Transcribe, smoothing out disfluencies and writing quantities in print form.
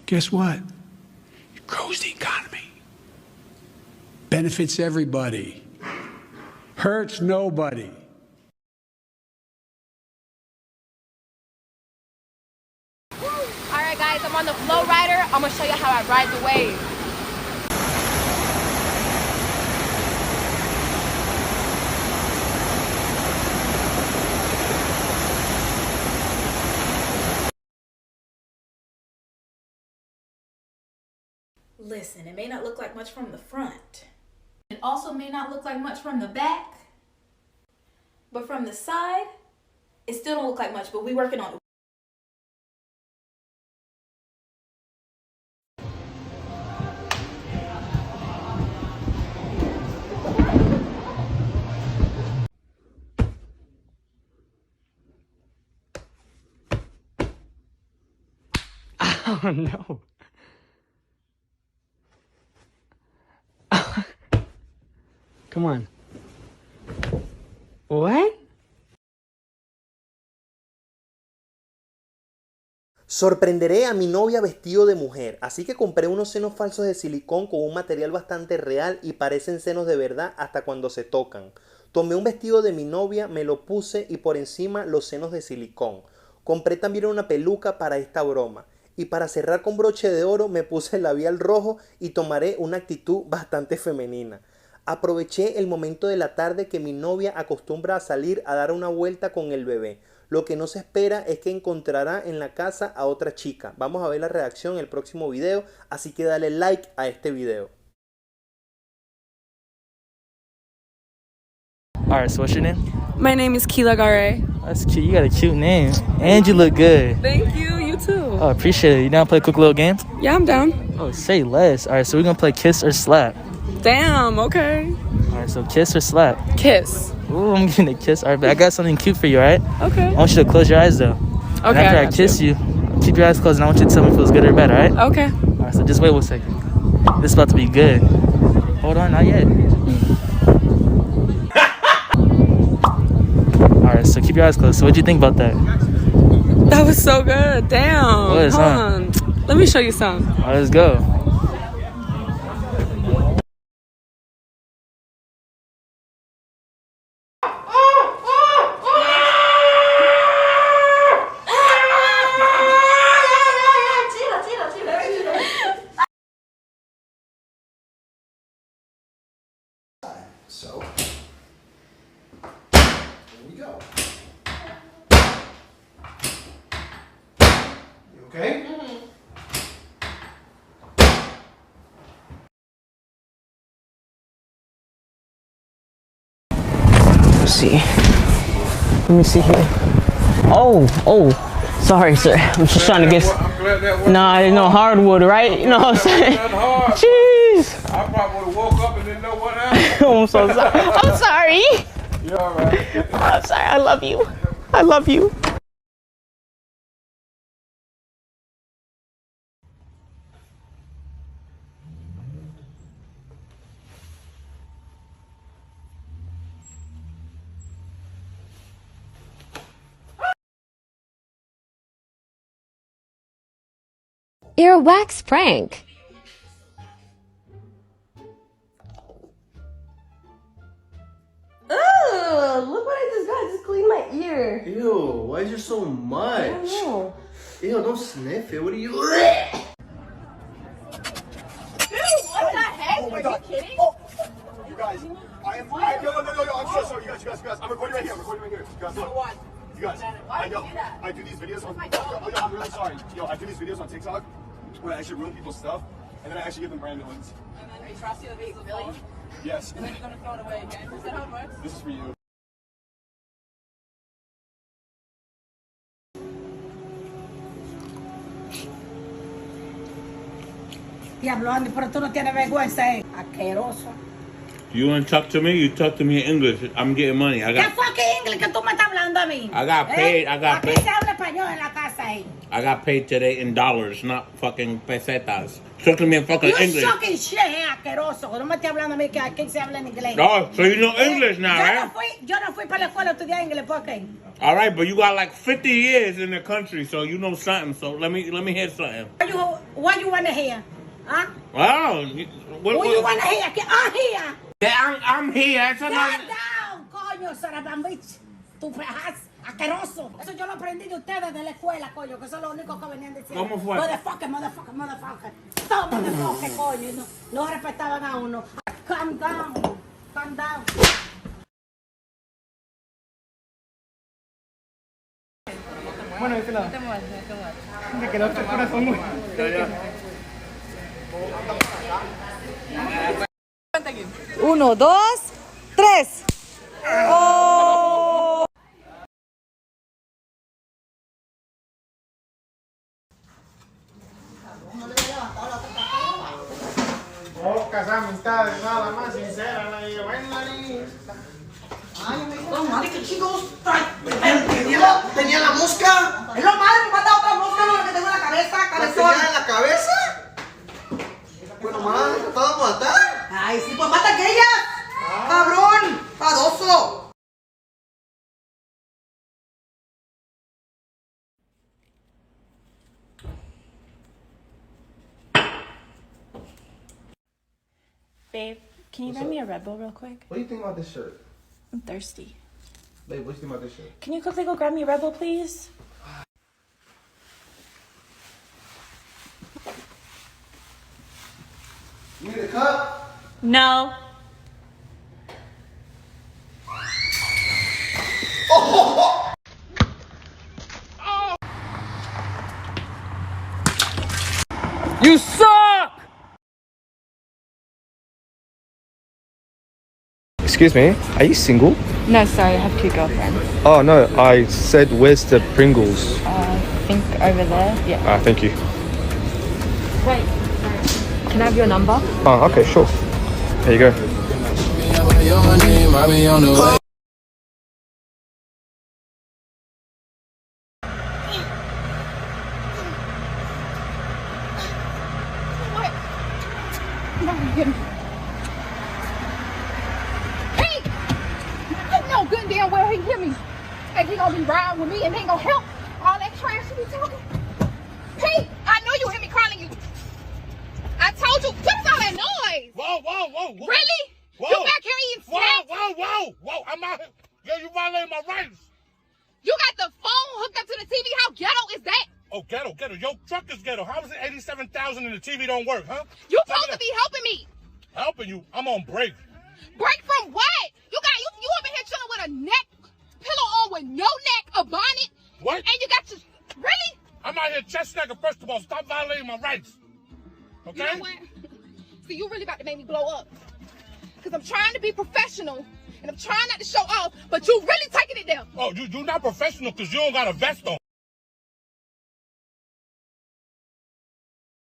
guess what? It grows the economy. Benefits everybody. Hurts nobody. Alright guys, I'm on the flow rider. I'm gonna show you how I ride the wave. Listen, it may not look like much from the front. It also may not look like much from the back. But from the side, it still don't look like much, but we working on it. Oh no. Come on. What? Sorprenderé a mi novia vestido de mujer, así que compré unos senos falsos de silicón con un material bastante real y parecen senos de verdad hasta cuando se tocan. Tomé un vestido de mi novia, me lo puse y por encima los senos de silicón. Compré también una peluca para esta broma. Y para cerrar con broche de oro me puse el labial rojo y tomaré una actitud bastante femenina. Aproveché el momento de la tarde que mi novia acostumbra a salir a dar una vuelta con el bebé. Lo que no se espera es que encontrará en la casa a otra chica. Vamos a ver la reacción en el próximo video, así que dale like a este video. Alright, so what's your name? My name is Keela Gare. That's cute. You got a cute name. And you look good. Thank you. You too. Oh, appreciate it. You down to play a quick little game? Yeah, I'm down. Oh, say less. Alright, so we're gonna play kiss or slap. Damn, okay. Alright, so kiss or slap? Kiss. Ooh, I'm getting a kiss. Alright, but I got something cute for you, alright? Okay. I want you to close your eyes though. Okay. And after I kiss you, keep your eyes closed and I want you to tell me if it feels good or bad, alright? Okay. Alright, so just wait 1 second. This is about to be good. Hold on, not yet. Alright, so keep your eyes closed. So what'd you think about that? That was so good. Damn. What is, Hold huh? on. Let me show you some. Alright, let's go. So, here we go. You okay? Let's see. Let me see here. Oh, sorry, sir. I'm just trying to get. Nah, no hardwood, right? You know what I'm saying? Jeez. I probably would have woke up and didn't know what happened. Oh, I'm so sorry. I'm sorry. You're all right. I'm sorry. I love you. I love you. Earwax prank. Ugh, look what I just got. I just cleaned my ear. Ew, why is there so much? I don't know. Ew, don't sniff it. What are you... Dude, what the heck? Oh my Are God. you kidding? Oh, you guys, no, I'm so sorry, you guys. I'm recording right here. You guys, look. What? You guys, Why would you do that? I do these videos on, my God. yo, I'm really sorry. Yo, I do these videos on TikTok where I actually ruin people's stuff, and then I actually give them brand new ones. And then they trust you with the $1 Yes. and then you're gonna throw it away again. Is that how it works? This is for you. Diablo, Andy, pero tú no tienes vergüenza, asqueroso. You want to talk to me? You talk to me in English. I'm getting money. ¿Qué fucking inglés que tú me estás hablando a mí? I got paid. I got Aquí paid. se habla español en la casa, I got paid today in dollars, not fucking pesetas. Talk to me in fucking You English. fucking shit, asqueroso. No me estés hablando a mí que aquí se habla en inglés. Oh, so you know English now, right? Yo no fui para la escuela a estudiar inglés, ¿por qué? All right, but you got like 50 years in the country, so you know something. So let me hear something. What you wanna hear? Huh? Wow. What you wanna hear? I'm here. Yeah, I'm here. Eso no... Calm down, coño, sarabambich. Tu pejas asqueroso. Eso yo lo aprendí de ustedes de la escuela, coño, que eso es lo único que venían diciendo. ¿Cómo fue? Motherfucker. Todo motherfucker, coño. No respetaban a uno. Calm down. Bueno, de este lado. Me quedó el corazón muy... 1, 2, 3. Oh. Pocas amistades, nada más sinceras, la bailarina. Ay, amigo, madre, qué chingos. ¿Tenía la mosca? Es lo madre, me mata otra mosca, lo que tengo en la cabeza, cabezón. ¿Tenía en la cabeza? Bueno, madre, ¿te vas a matar? Ay, sí, pues mata aquella. Cabrón, padoso. Babe, can you buy me a Red Bull real quick? What do you think about this shirt? I'm thirsty. Babe, what do you think about this shirt? Can you quickly go grab me a Red Bull, please? You need a cup? No. You suck! Excuse me, are you single? No, sorry, I have 2 girlfriends. Oh no, I said where's the Pringles? I think over there. Yeah. Thank you. Wait, can I have your number? Oh, okay, sure. There you go. You know good and damn well he hear me. And he gonna be riding with me and ain't gonna help all that trash you be talking. Pete, I know you hear me calling you. I told you, what is all that noise? Whoa. Really? Whoa. You back here eating snacks? Whoa. I'm out here. Yo, you violating my rights. You got the phone hooked up to the TV. How ghetto is that? Oh, ghetto. Your truck is ghetto. How is it 87,000 and the TV don't work, huh? You supposed to be helping me. Helping you? I'm on break. Break from what? You over here chilling with a neck pillow on with no neck, a bonnet. What? And you got your, really? I'm out here chest snagging. First of all, stop violating my rights. Okay? You know what? See, you really about to make me blow up. Because I'm trying to be professional, and I'm trying not to show off, but you really taking it there. Oh, you're not professional because you don't got a vest on.